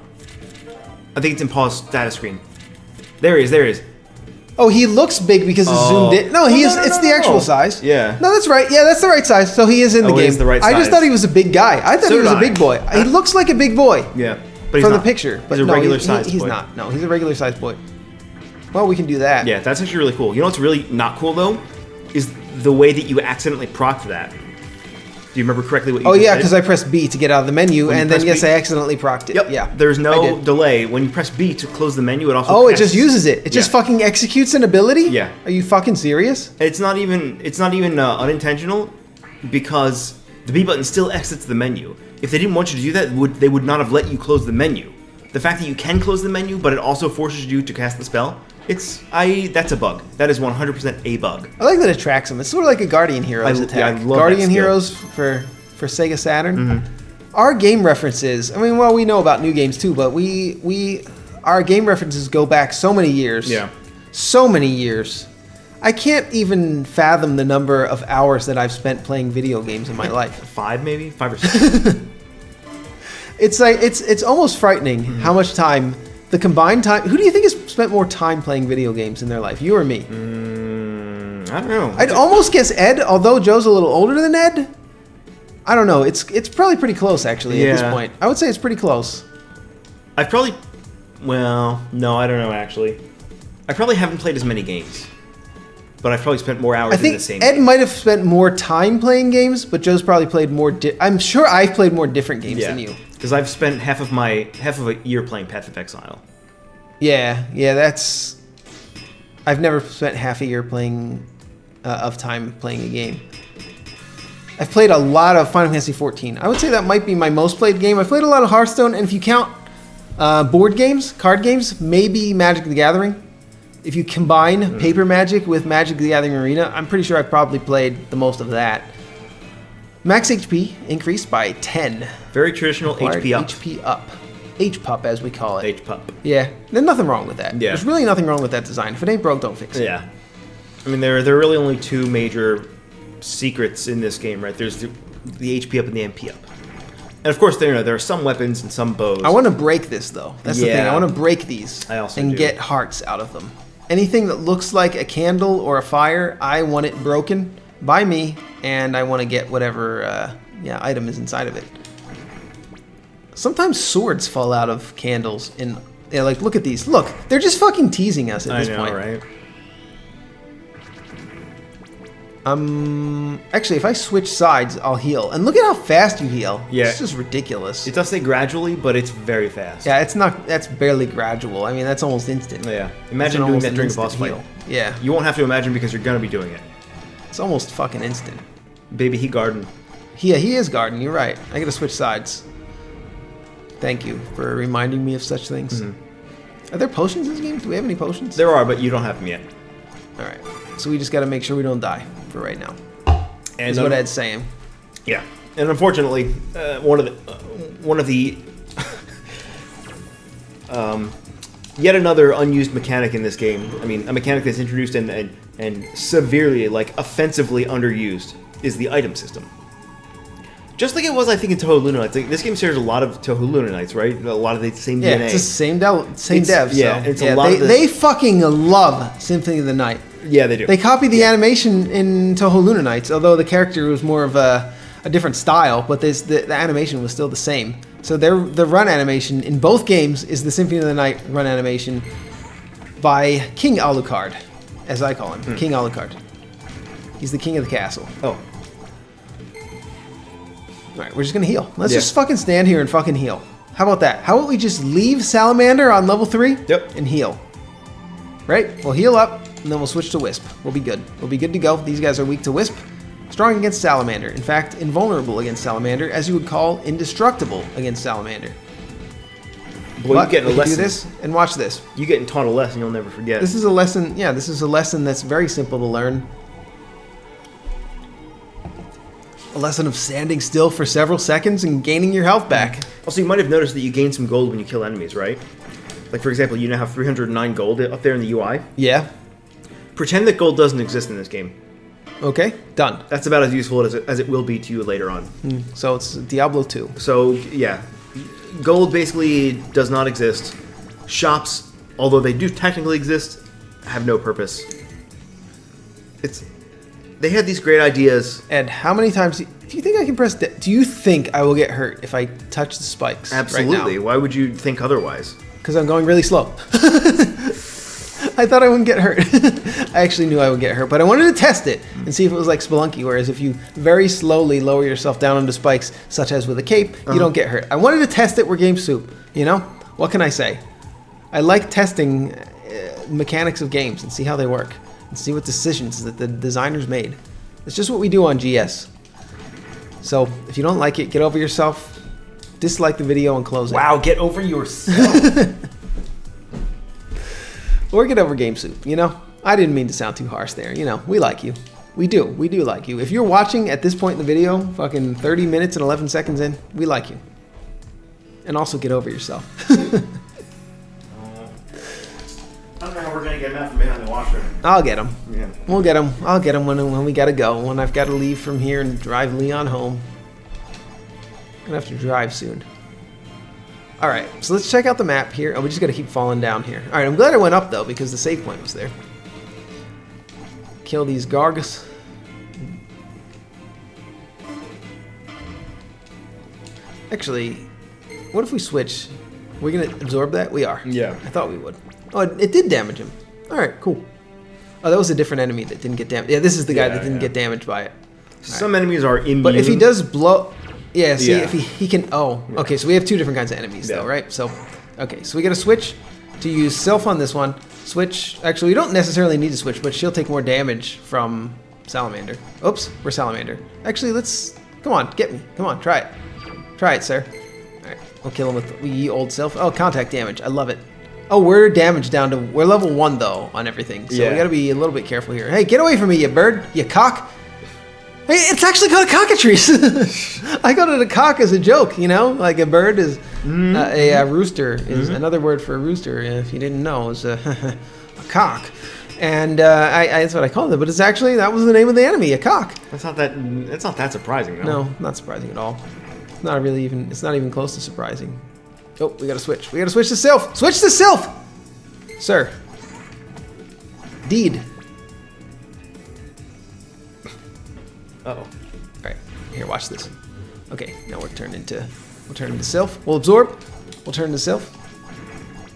I think it's in pause status screen. There he is. Oh, he looks big because it's zoomed in. No, he is. It's the actual size. Yeah. No, that's right. Yeah, that's the right size. So he is in the game. He is the right size. I just thought he was a big guy. I thought he was a big boy. He looks like a big boy. Yeah. But from the picture. But he's a regular sized boy. He's not. No, he's a regular sized boy. Well, we can do that. Yeah, that's actually really cool. You know what's really not cool though? Is the way that you accidentally proc that. Did Do you remember correctly what you Oh just yeah, did? because I pressed B to get out of the menu, and then press I B? accidentally procced it. Yep. Yeah. There's I no did. delay. When you press B to close the menu, it also Oh, it passes. just uses it. It just Yeah. fucking executes an ability? Yeah. Are you fucking serious? It's not even unintentional, because the B button still exits the menu. If they didn't want you to do that, they would not have let you close the menu. The fact that you can close the menu, but it also forces you to cast the spell, that's a bug. That is 100% a bug. I like that it tracks them. It's sort of like a Guardian Heroes attack. I love Guardian that skill. Heroes for Sega Saturn. Our game references, I mean, well, we know about new games too, but our game references go back so many years. Yeah. So many years. I can't even fathom the number of hours that I've spent playing video games in my life. 5 maybe? 5 or 6. It's like it's almost frightening how much time, the combined time. Who do you think has spent more time playing video games in their life, you or me? I don't know. I'd almost guess Ed, although Joe's a little older than Ed. I don't know. It's probably pretty close actually at this Yeah. point. I would say it's pretty close. No, I don't know actually. I probably haven't played as many games, but I've probably spent more hours I in think the same Ed game. might have spent more time playing games, but Joe's probably played more. I'm sure I've played more different games than you. Because I've spent half of a year playing Path of Exile. Yeah, that's. I've never spent half a year playing of time playing a game. I've played a lot of Final Fantasy XIV. I would say that might be my most played game. I've played a lot of Hearthstone, and if you count board games, card games, maybe Magic the Gathering. If you combine Paper Magic with Magic the Gathering Arena, I'm pretty sure I've probably played the most of that. Max HP increased by 10. Very traditional Required HP up. HP up. HPUP, as we call it. HPUP. Yeah, there's nothing wrong with that. Yeah. There's really nothing wrong with that design. If it ain't broke, don't fix it. Yeah. I mean, there are really only two major secrets in this game, right? There's the HP up and the MP up. And of course, there are some weapons and some bows. I want to break this, though. That's the thing. I want to break these I also and do. get hearts out of them. Anything that looks like a candle or a fire, I want it broken by me, and I want to get whatever item is inside of it. Sometimes swords fall out of candles. Like, look at these. Look, they're just fucking teasing us at this point. Right? Actually, if I switch sides, I'll heal. And look at how fast you heal. Yeah. It's just ridiculous. It does say gradually, but it's very fast. Yeah, that's barely gradual. I mean, that's almost instant. Yeah. That's Imagine doing almost that an during a boss instant fight. heal. Yeah, You won't have to imagine because you're gonna be doing it. it's almost fucking instant. Baby, he garden. Yeah, he is Garden. You're right. I gotta switch sides. Thank you for reminding me of such things. Are there potions in this game? Do we have any potions? There are, but you don't have them yet. All right. So we just gotta make sure we don't die for right now. And Is what Ed's saying. Yeah, and unfortunately, one of the yet another unused mechanic in this game. I mean, a mechanic that's introduced and severely, like offensively underused, is the item system. Just like it was, I think, in Touhou Luna Nights. Like, this game shares a lot of Touhou Luna Nights, right? A lot of the same Yeah, DNA. it's the same It's- dev. yeah, so. it's a lot of the- They fucking love Symphony of the Night. Yeah, they do. They copied the animation in Touhou Luna Nights, although the character was more of a different style, but the animation was still the same. So the run animation in both games is the Symphony of the Night run animation by King Alucard, as I call him, King Alucard. He's the king of the castle. Oh, All right, we're just gonna heal. Let's Yeah. just fucking stand here and fucking heal. How about that? How about we just leave Salamander on level 3? Yep. And heal. Right? We'll heal up, and then we'll switch to Wisp. We'll be good. We'll be good to go. These guys are weak to Wisp. Strong against Salamander. In fact, invulnerable against Salamander, as you would call indestructible against Salamander. boy, But you getting a we can do lesson. this, and watch this. You getting taught a lesson you'll never forget. This is a lesson, this is a lesson that's very simple to learn. A lesson of standing still for several seconds and gaining your health back. Also, you might have noticed that you gain some gold when you kill enemies, right? Like, for example, you now have 309 gold up there in the UI. Yeah. Pretend that gold doesn't exist in this game. Okay, done. That's about as useful as it will be to you later on. So it's Diablo 2. So, yeah. Gold basically does not exist. Shops, although they do technically exist, have no purpose. They had these great ideas. Ed, how many times do you think I can press? Do you think I will get hurt if I touch the spikes? Absolutely. Why would you think otherwise? Because I'm going really slow. I thought I wouldn't get hurt. I actually knew I would get hurt, but I wanted to test it and see if it was like Spelunky, whereas if you very slowly lower yourself down onto spikes, such as with a cape, you don't get hurt. I wanted to test it where Game Soup, you know? What can I say? I like testing mechanics of games and see how they work and see what decisions that the designers made. It's just what we do on GS. So if you don't like it, get over yourself, dislike the video and close it. Wow, get over yourself. Or get over Game Soup, you know? I didn't mean to sound too harsh there, you know? We like you. We do like you. If you're watching at this point in the video, fucking 30 minutes and 11 seconds in, we like you. And also get over yourself. I don't know how we're gonna get him out from behind the washer. I'll get him. Yeah. We'll get him. I'll get him when we gotta go. When I've got to leave from here and drive Leon home. I'm gonna have to drive soon. All right, so let's check out the map here. Oh, we just gotta keep falling down here. All right, I'm glad I went up though because the save point was there. Kill these Gargus. Actually, what if we switch? We're gonna absorb that? We are. Yeah. I thought we would. Oh, it did damage him. All right, cool. Oh, that was a different enemy that didn't get damaged. Yeah, this is the guy that didn't get damaged by it. Some enemies are immune. But if he does blow... Yeah, see, Yeah. if he can... Oh, okay, so we have two different kinds of enemies, though, right? So, okay, so we got to switch to use Sylph on this one. Switch... Actually, we don't necessarily need to switch, but she'll take more damage from Salamander. Oops, we're Salamander. Actually, let's... Come on, get me. Come on, try it. Try it, sir. All right, we'll kill him with ye old Sylph. Oh, contact damage. I love it. Oh, we're damaged down to... We're level 1, though, on everything. So we got to be a little bit careful here. Hey, get away from me, you bird. You cock. Hey, it's actually called a cockatrice. I called it a cock as a joke, you know? Like a bird is... a rooster is another word for a rooster, if you didn't know. Is a cock. And that's what I called it. But it's actually... That was the name of the enemy, a cock. It's not that surprising, though. No, not surprising at all. It's not really even... It's not even close to surprising. Oh, we gotta switch. We gotta switch to Sylph. Switch to Sylph! Sir. Deed. Uh-oh. Alright, here, watch this. Okay, now we'll turn into Sylph. We'll absorb. We'll turn into Sylph.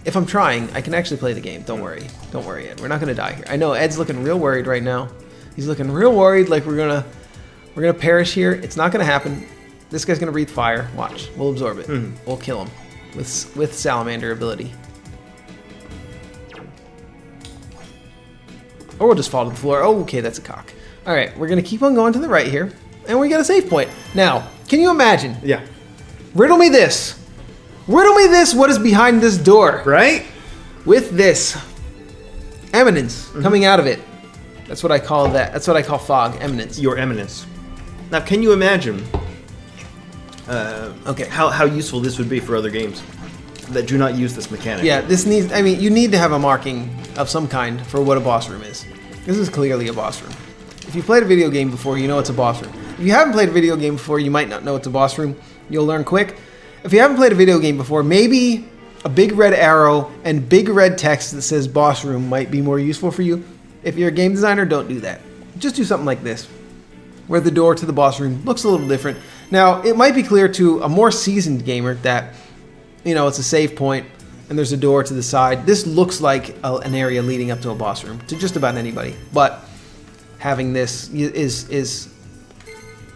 If I'm trying, I can actually play the game. Don't worry. Don't worry, Ed. We're not gonna die here. I know Ed's looking real worried right now. He's looking real worried like we're gonna perish here. It's not gonna happen. This guy's gonna breathe fire. Watch. We'll absorb it. We'll kill him. With salamander ability. Or we'll just fall to the floor. Oh, okay, that's a cock. Alright, we're gonna keep on going to the right here. And we got a save point. Now, can you imagine? Yeah. Riddle me this. Riddle me this, what is behind this door? Right? With this eminence coming out of it. That's what I call that. That's what I call fog, eminence. Your eminence. Now, can you imagine Okay. how useful this would be for other games that do not use this mechanic? Yeah, this needs... I mean, you need to have a marking of some kind for what a boss room is. This is clearly a boss room. If you've played a video game before, you know it's a boss room. If you haven't played a video game before, you might not know it's a boss room. You'll learn quick. If you haven't played a video game before, maybe a big red arrow and big red text that says boss room might be more useful for you. If you're a game designer, don't do that. Just do something like this, where the door to the boss room looks a little different. Now, it might be clear to a more seasoned gamer that, you know, it's a save point and there's a door to the side. This looks like an area leading up to a boss room to just about anybody. But having this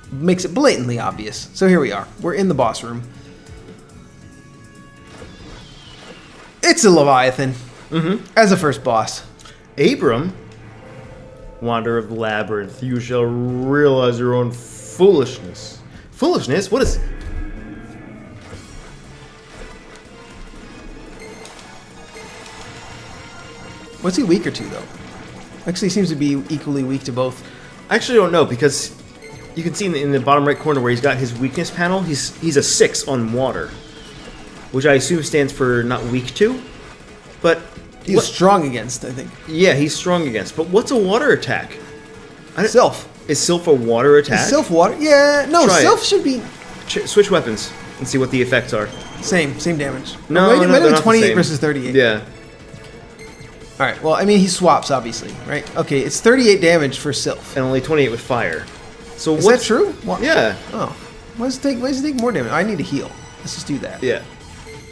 makes it blatantly obvious. So here we are. We're in the boss room. It's a Leviathan as a first boss. Abram, wanderer of the Labyrinth, you shall realize your own foolishness. Foolishness? What is... What's he weaker to, though? Actually, he seems to be equally weak to both. I actually don't know, because you can see in the bottom right corner where he's got his weakness panel, he's a 6 on water, which I assume stands for not weak to, but... He's strong against, I think. Yeah, he's strong against, but what's a water attack? Sylph. Is Sylph a water attack? Is Sylph water? Yeah, no, Try Sylph it. should be... Switch weapons and see what the effects are. Same damage. No, might they're have been not the 28 same. versus 38. Yeah. Alright, well, I mean, he swaps, obviously, right? Okay, it's 38 damage for Sylph. And only 28 with fire. So Is what's... that true? What? Yeah. Oh. Why does it take more damage? I need to heal. Let's just do that. Yeah.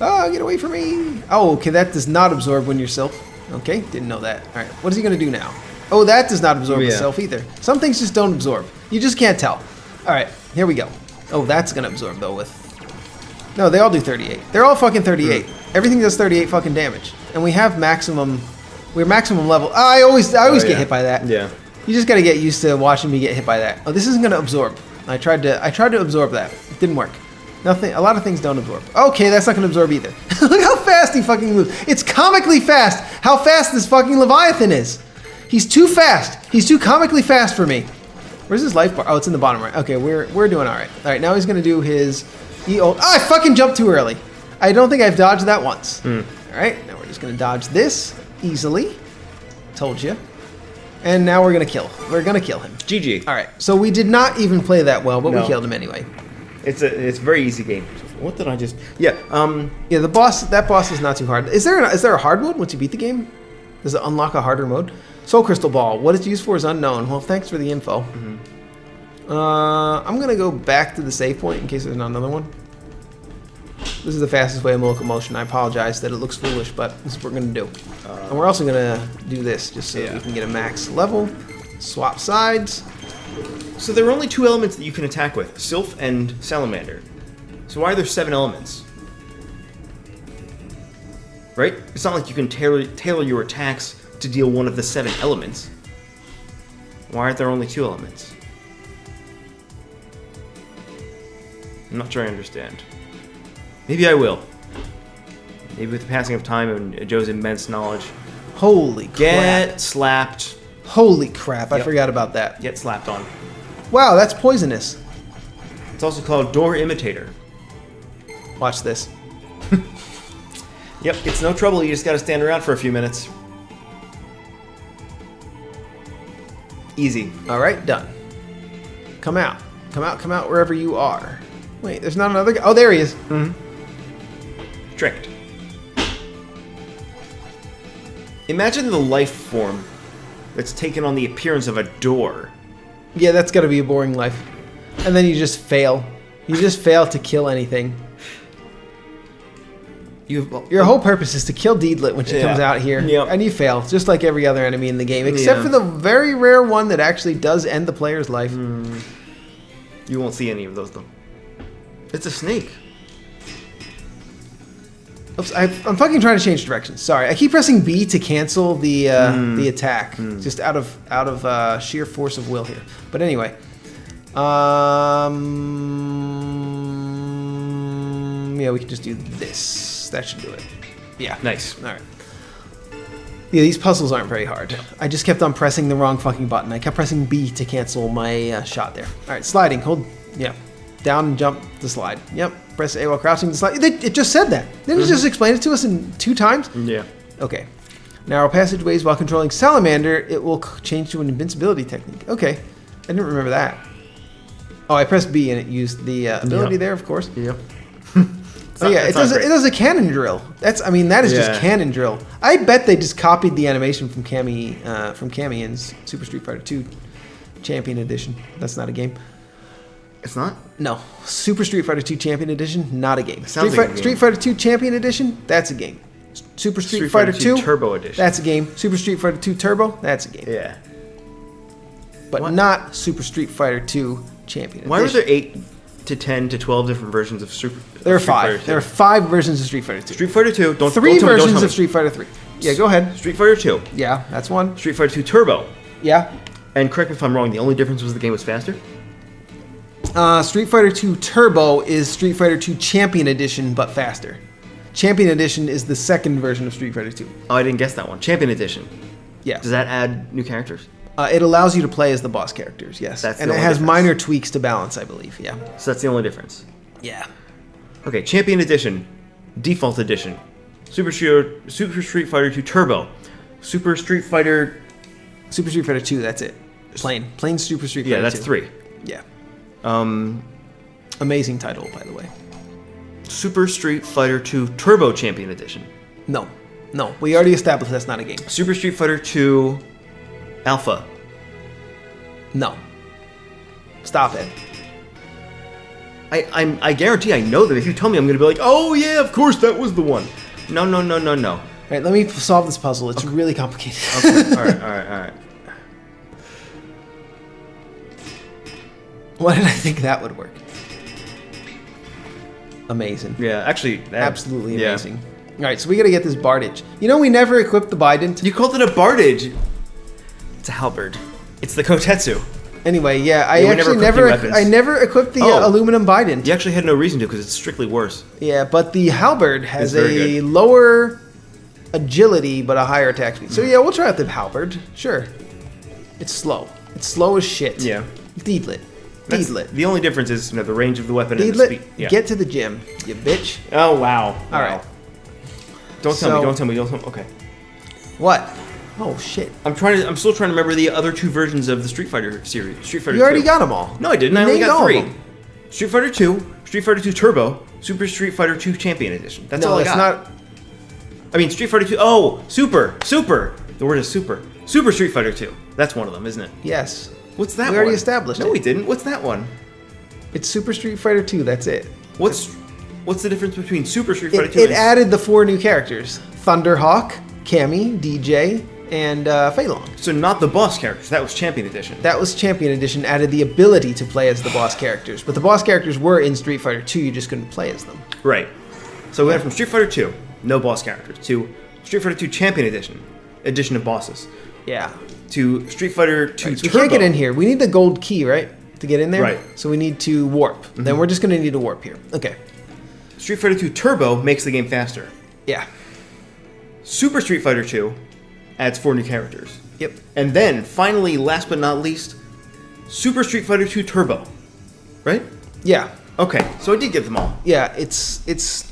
Oh, get away from me. Oh, okay, that does not absorb when you're Sylph. Okay, didn't know that. All right, what is he going to do now? Oh, that does not absorb Yeah. itself either. Some things just don't absorb. You just can't tell. All right, here we go. Oh, that's going to absorb, though, with... No, they all do 38. They're all fucking 38. Everything does 38 fucking damage. And we have maximum... We're maximum level. I always get hit by that. Yeah. You just got to get used to watching me get hit by that. Oh, this isn't going to absorb. I tried to absorb that. It didn't work. Nothing. A lot of things don't absorb. Okay, that's not going to absorb either. Look how fast he fucking moves. It's comically fast how fast this fucking Leviathan is. He's too fast. He's too comically fast for me. Where's his life bar? Oh, it's in the bottom right. Okay, we're doing all right. All right, now he's going to do his E-ult. Oh, I fucking jumped too early. I don't think I've dodged that once. All right, now we're just going to dodge this easily. Told you. And now we're going to kill. We're going to kill him. GG. All right, so we did not even play that well, but we No. killed him anyway. It's a very easy game. What did I just... Yeah, Yeah, that boss is not too hard. Is there a hard mode once you beat the game? Does it unlock a harder mode? Soul Crystal Ball. What it's used for is unknown. Well, thanks for the info. I'm going to go back to the save point in case there's not another one. This is the fastest way of locomotion. I apologize that it looks foolish, but this is what we're going to do. And we're also going to do this just so we can get a max level. Swap sides. So there are only 2 elements that you can attack with, Sylph and Salamander. So why are there 7 elements? Right? It's not like you can tailor your attacks to deal one of the 7 elements. Why aren't there only 2 elements? I'm not sure I understand. Maybe I will. Maybe with the passing of time and Joe's immense knowledge. Holy crap. Get slapped. Holy crap, I Yep. forgot about that. Get slapped on. Wow, that's poisonous. It's also called Door Imitator. Watch this. Yep, it's no trouble. You just gotta stand around for a few minutes. Easy. All right, done. Come out. Come out, come out wherever you are. Wait, there's not another guy. Oh, there he is. Tricked. Imagine the life form that's taken on the appearance of a door. Yeah, that's got to be a boring life. And then you just fail. You just fail to kill anything. Your whole purpose is to kill Deedlit when she comes out here. Yep. And you fail, just like every other enemy in the game. Except for the very rare one that actually does end the player's life. You won't see any of those, though. It's a snake. Oops, I'm fucking trying to change directions. Sorry, I keep pressing B to cancel the attack, just out of sheer force of will here. But anyway, yeah, we can just do this. That should do it. Yeah, Nice. all right. Yeah, these puzzles aren't very hard. I just kept on pressing the wrong fucking button. I kept pressing B to cancel my shot there. All right, sliding. Hold. Yeah. Down and jump to slide. Yep. Press A while crouching to slide. It just said that. Didn't it just explain it to us in 2 times? Yeah. Okay. Narrow passageways while controlling Salamander, it will change to an invincibility technique. Okay. I didn't remember that. Oh, I pressed B and it used the ability there, of course. Yep. Oh yeah, it does a cannon drill. That is just cannon drill. I bet they just copied the animation from Cammy in Super Street Fighter 2 Champion Edition. That's not a game. It's not? No, Super Street Fighter 2 Champion Edition, not a game. Sounds like a game. Street Fighter 2 Champion Edition, that's a game. Super Street Fighter 2 Turbo Edition. that's a game. Super Street Fighter 2 Turbo, that's a game. Yeah. But What? not Super Street Fighter 2 Champion Why were Edition. there 8 to 10 to 12 different versions of Super? There are Street Fighter 5. 2? There are 5 versions of Street Fighter 2. Street Fighter 2. Don't 3 don't tell me, versions don't tell of Street Fighter 3. Yeah, go ahead. me. Street Fighter 2. Yeah, that's one. Street Fighter 2 Turbo. Yeah. And correct me if I'm wrong. The only difference was the game was faster. Street Fighter 2 Turbo is Street Fighter 2 Champion Edition, but faster. Champion Edition is the second version of Street Fighter 2. Oh, I didn't guess that one. Champion Edition. Yeah. Does that add new characters? It allows you to play as the boss characters, yes. That's the and it only has difference. minor tweaks to balance, I believe, yeah. So that's the only difference. Yeah. Okay, Champion Edition, Default Edition, Super Street Fighter 2 Turbo, Super Street Fighter. Super Street Fighter 2, that's it. Plain Super Street Fighter 2. Yeah, that's 3. Yeah. Amazing title, by the way. Super Street Fighter 2 Turbo Champion Edition, No. We already established that's not a game. Super Street Fighter 2 Alpha. No. Stop it. I guarantee I know them. If you tell me, I'm going to be like, oh yeah, of course, that was the one. No. right, let me solve this puzzle. It's really complicated. Okay. All right. Why did I think that would work? Amazing. Yeah, actually, Absolutely amazing. All right, so we got to get this bardage. You know, we never equipped the bident. You called it a bardage. It's a halberd. It's the Kotetsu. Anyway, yeah, I actually never equipped the aluminum bident. You actually had no reason to because it's strictly worse. Yeah, but the halberd has a lower agility but a higher attack speed. So yeah, we'll try out the halberd. Sure. It's slow. It's slow as shit. Yeah. Deedlit. Deedlit. The only difference is the range of the weapon and the Deedlit, speed. Yeah. get to the gym, you bitch. Oh, wow. All right. Don't tell me. Okay. What? Oh shit! I'm still trying to remember the other two versions of the Street Fighter series. Street Fighter. You already 2. got them all. No, I didn't. You I only named got all 3. of them. Street Fighter 2, Street Fighter 2 Turbo, Super Street Fighter 2 Champion Edition. That's all I got. Not. I mean, Street Fighter 2. Oh, Super. The word is Super. Super Street Fighter 2. That's one of them, isn't it? Yes. What's that? We already established it. No, we didn't. What's that one? It's Super Street Fighter 2. That's it. What's the difference between Super Street Fighter 2 It added the 4 new characters: Thunderhawk, Cammy, DJ, and Fei Long. So not the boss characters. That was Champion Edition. That was Champion Edition. Added the ability to play as the boss characters, but the boss characters were in Street Fighter 2. You just couldn't play as them. Right. So we went from Street Fighter 2, no boss characters, to Street Fighter 2 Champion Edition of bosses, Yeah. to Street Fighter 2 Right, so we Turbo. can't get in here. We need the gold key, right, to get in there. Right. So we need to warp. Then we're just going to need to warp here. Okay. Street Fighter 2 Turbo makes the game faster. Yeah. Super Street Fighter 2 adds 4 new characters. Yep. And then, finally, last but not least, Super Street Fighter 2 Turbo. Right? Yeah. Okay, so I did get them all. Yeah, it's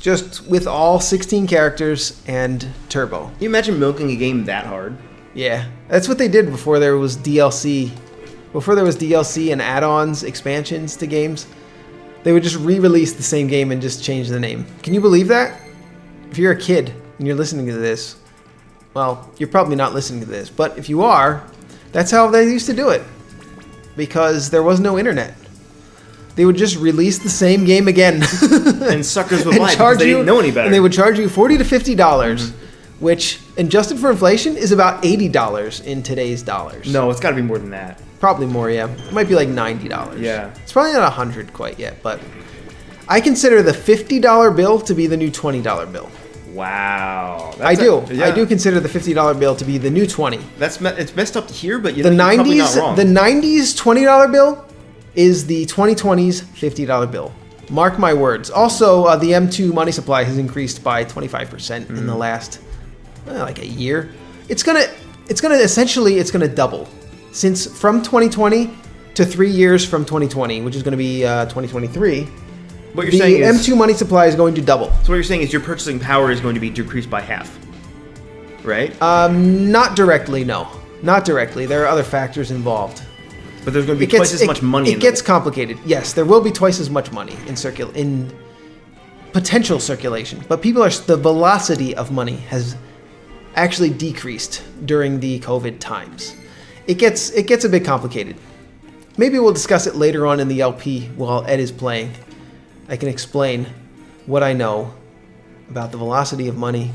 just with all 16 characters and Turbo. Can you imagine milking a game that hard? Yeah. That's what they did before there was DLC. Before there was DLC and add-ons, expansions to games, they would just re-release the same game and just change the name. Can you believe that? If you're a kid and you're listening to this, well, you're probably not listening to this, but if you are, that's how they used to do it. Because there was no internet. They would just release the same game again. And suckers would buy it because they didn't know any better. And they would charge you $40 to $50, which, adjusted for inflation, is about $80 in today's dollars. No, it's got to be more than that. Probably more, yeah. It might be like $90. Yeah. It's probably not $100 quite yet, but I consider the $50 bill to be the new $20 bill. Wow. I do consider the $50 bill to be the new 20. It's messed up here, but The you're probably not 90s, wrong. the 90s $20 bill is the 2020's $50 bill. Mark my words. Also, the M2 money supply has increased by 25% in the last like a year. It's gonna double, since from 2020 to 3 years from 2020, which is going to be 2023. What you're The saying is, M2 money supply is going to double. so what you're saying is your purchasing power is going to be decreased by half, right? Not directly, no. Not directly. There are other factors involved. But there's going to be twice as much money. It gets complicated. Yes, there will be twice as much money in potential circulation. But the velocity of money has actually decreased during the COVID times. It gets a bit complicated. Maybe we'll discuss it later on in the LP while Ed is playing. I can explain what I know about the velocity of money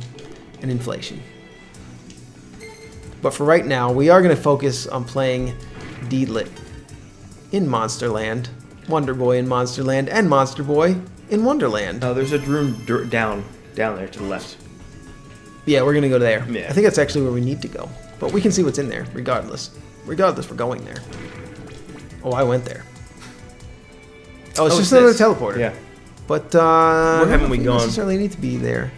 and inflation. But for right now, we are going to focus on playing Deedlit in Monsterland, Wonder Boy in Monsterland, and Monster Boy in Wonderland. There's a room down there to the left. Yeah, we're going to go there. Yeah. I think that's actually where we need to go. But we can see what's in there, regardless. Regardless, we're going there. Oh, I went there. Oh, it's just another teleporter. Yeah. But Where haven't we gone? necessarily need to be there.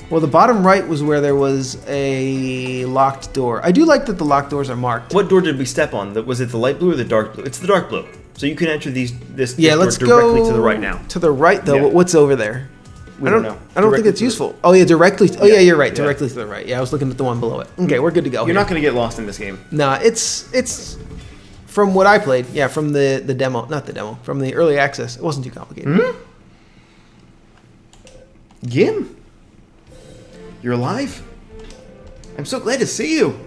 Well, the bottom right was where there was a locked door. I do like that the locked doors are marked. What door did we step on? Was it the light blue or the dark blue? It's the dark blue. So you can enter this Yeah, door let's directly go to the right now. To the right, though. Yeah. What's over there? We don't know. I don't think Directly it's to the- useful. Oh, yeah, directly. Oh, yeah, you're right. Yeah. Directly to the right. Yeah, I was looking at the one below it. Okay, we're good to go. You're not going to get lost in this game. Nah, it's from what I played. Yeah, from the demo, not the demo, from the early access. It wasn't too complicated. Gim? You're alive? I'm so glad to see you.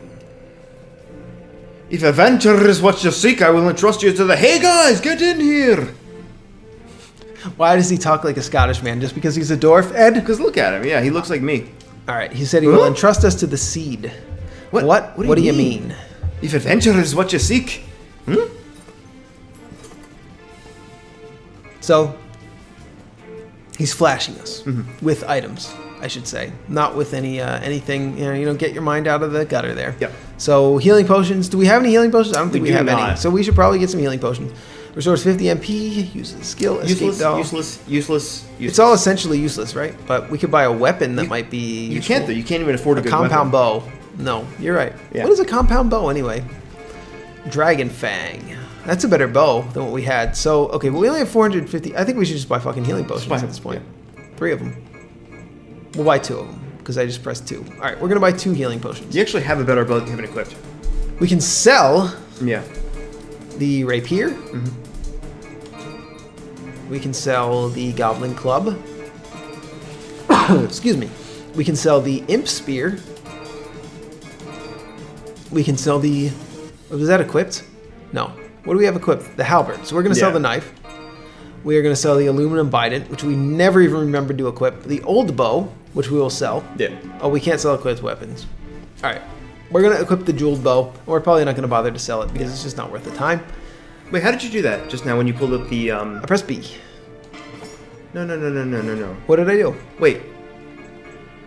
If adventure is what you seek, I will entrust you to the... Hey guys, get in here! Why does he talk like a Scottish man? Just because he's a dwarf, Ed? Because look at him. Yeah, he looks like me. All right. He said he will entrust us to the seed. What do you mean? If adventure is what you seek. So, he's flashing us with items, I should say. Not with anything, you know, get your mind out of the gutter there. Yep. So, healing potions. Do we have any healing potions? I don't think we have any. not. So, we should probably get some healing potions. Restores 50 MP, uses skill, escape doll. Useless. It's all essentially useless, right? But we could buy a weapon that might be You useful. can't, though. You can't even afford a good compound weapon. bow. No, you're right. Yeah. What is a compound bow anyway? Dragon Fang. That's a better bow than what we had. So, okay, well, we only have 450. I think we should just buy fucking healing potions at this point. 3 of them. We'll buy 2 of them because I just pressed 2. All right, we're going to buy 2 healing potions. You actually have a better bow that you haven't equipped. We can sell Yeah. the rapier. We can sell the goblin club. Excuse me. We can sell the imp spear. We can sell the... Was that equipped? No. What do we have equipped? The halberd. So we're going to sell the knife. We are going to sell the aluminum bident, which we never even remembered to equip. The old bow, which we will sell. Yeah. Oh, we can't sell equipped weapons. All right. We're going to equip the jeweled bow. And we're probably not going to bother to sell it because it's just not worth the time. Wait, how did you do that just now when you pulled up the... I press B. No. What did I do? Wait.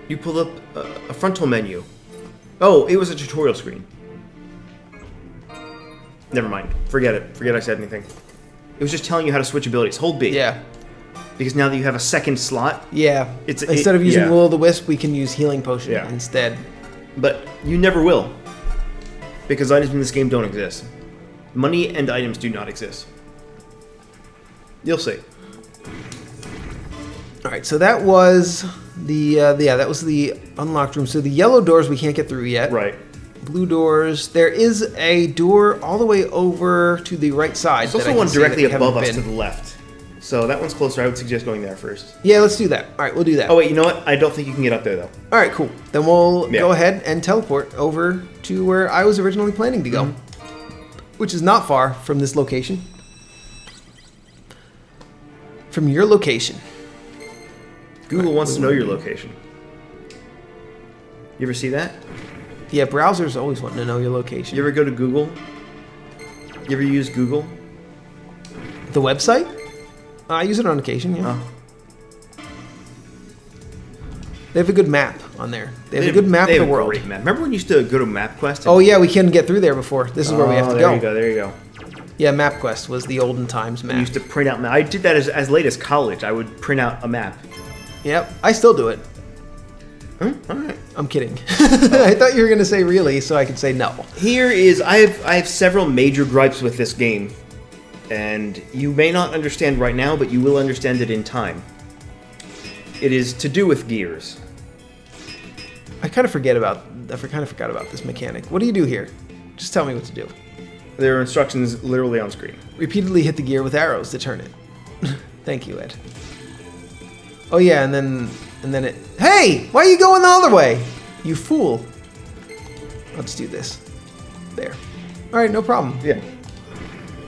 You pulled up a frontal menu. Oh, it was a tutorial screen. Never mind. Forget it. Forget I said anything. It was just telling you how to switch abilities. Hold B. Yeah. Because now that you have a second slot... Yeah. Instead of using yeah. Will-o'-the-Wisp, we can use Healing Potion Yeah. instead. But you never will. Because items in this game don't exist. Money and items do not exist. You'll see. All right, so that was that was the unlocked room. So the yellow doors we can't get through yet. Right. Blue doors. There is a door all the way over to the right side. There's also one directly above us to the left. So that one's closer. I would suggest going there first. Yeah, let's do that. All right, we'll do that. Oh, wait, you know what? I don't think you can get up there, though. All right, cool. Then we'll go ahead and teleport over to where I was originally planning to go, which is not far from this location. From your location. Google wants to know your location. You ever see that? Yeah, browsers always want to know your location. You ever go to Google? You ever use Google? The website? I use it on occasion, yeah. Oh. They have a good map on there. They have a good map of the world. Great map. Remember when you used to go to MapQuest? Oh, yeah, we couldn't get through there before. This is where we have to go. There you go. Yeah, MapQuest was the olden times map. I used to print out. I did that as late as college. I would print out a map. Yep, I still do it. All right. I'm kidding. I thought you were going to say really, so I could say no. Here is I have several major gripes with this game, and you may not understand right now, but you will understand it in time. It is to do with gears. I kind of forgot about this mechanic. What do you do here? Just tell me what to do. There are instructions literally on screen. Repeatedly hit the gear with arrows to turn it. Thank you, Ed. Oh yeah, and then it... Hey! Why are you going the other way? You fool. Let's do this. There. Alright, no problem. Yeah.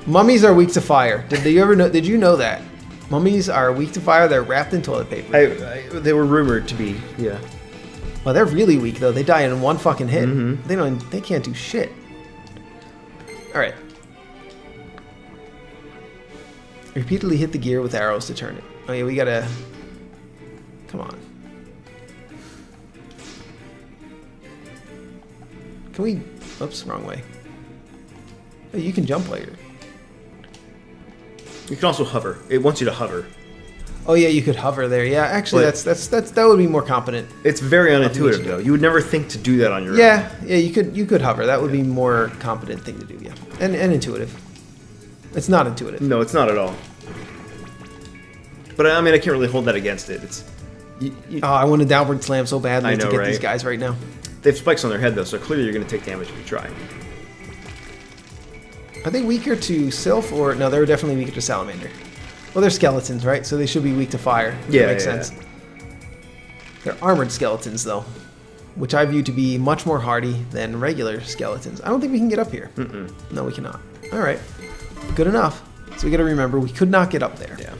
Mummies are weak to fire. Did you know that? Mummies are weak to fire, they're wrapped in toilet paper. They were rumored to be, yeah. Well, they're really weak though. They die in one fucking hit. Mm-hmm. They can't do shit. Alright. Repeatedly hit the gear with arrows to turn it. Oh yeah, we gotta... Come on. Can we... Oops, wrong way. Oh, you can jump later. You can also hover. It wants you to hover. Oh yeah, you could hover there. Yeah, actually, But- that would be more competent. It's very unintuitive, though. You would never think to do that on your own. Yeah, you could hover. That would be more competent thing to do. Yeah, and intuitive. It's not intuitive. No, it's not at all. But I mean, I can't really hold that against it. It's Oh, I want to downward slam so badly I know, to get right? these guys right now. they have spikes on their head, though, so clearly you're going to take damage if you try. Are they weaker to Sylph or no? They're definitely weaker to Salamander. Well, they're skeletons, right? So they should be weak to fire. Yeah, that makes yeah, sense. They're armored skeletons, though, which I view to be much more hardy than regular skeletons. I don't think we can get up here. No, we cannot. All right, good enough. So we got to remember we could not get up there. Yeah.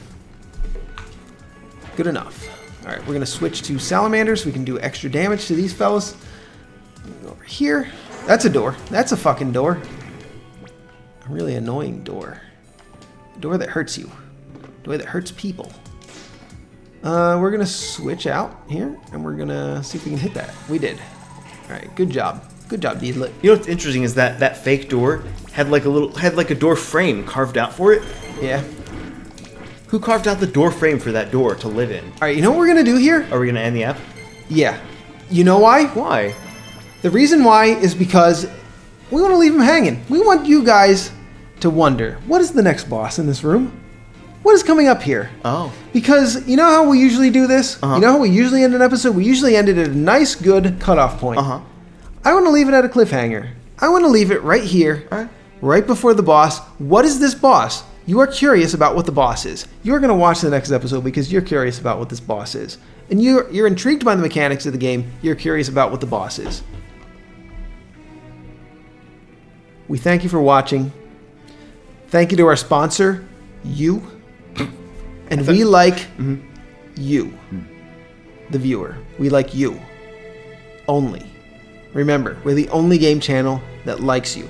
Good enough. All right, we're going to switch to salamanders. We can do extra damage to these fellas. Go over here. That's a door. That's a fucking door. A really annoying door. A door that hurts you. A door that hurts people. We're going to switch out here, and we're going to see if we can hit that. We did. All right, good job. Good job, Deedlit. You know what's interesting is that fake door had like a door frame carved out for it. Yeah. Who carved out the door frame for that door to live in? All right, you know what we're going to do here? Are we gonna end the app? Yeah. You know why? Why? The reason why is because we want to leave him hanging. We want you guys to wonder, what is the next boss in this room? What is coming up here? Oh. Because you know how we usually do this? Uh-huh. You know how we usually end an episode? We usually end it at a nice, good cutoff point. Uh-huh. I want to leave it at a cliffhanger. I want to leave it right here, All right. right before the boss. What is this boss? You are curious about what the boss is. You're going to watch the next episode because you're curious about what this boss is. And you're intrigued by the mechanics of the game. You're curious about what the boss is. We thank you for watching. Thank you to our sponsor, you. And we like you, the viewer. We like you. Only. Remember, we're the only game channel that likes you.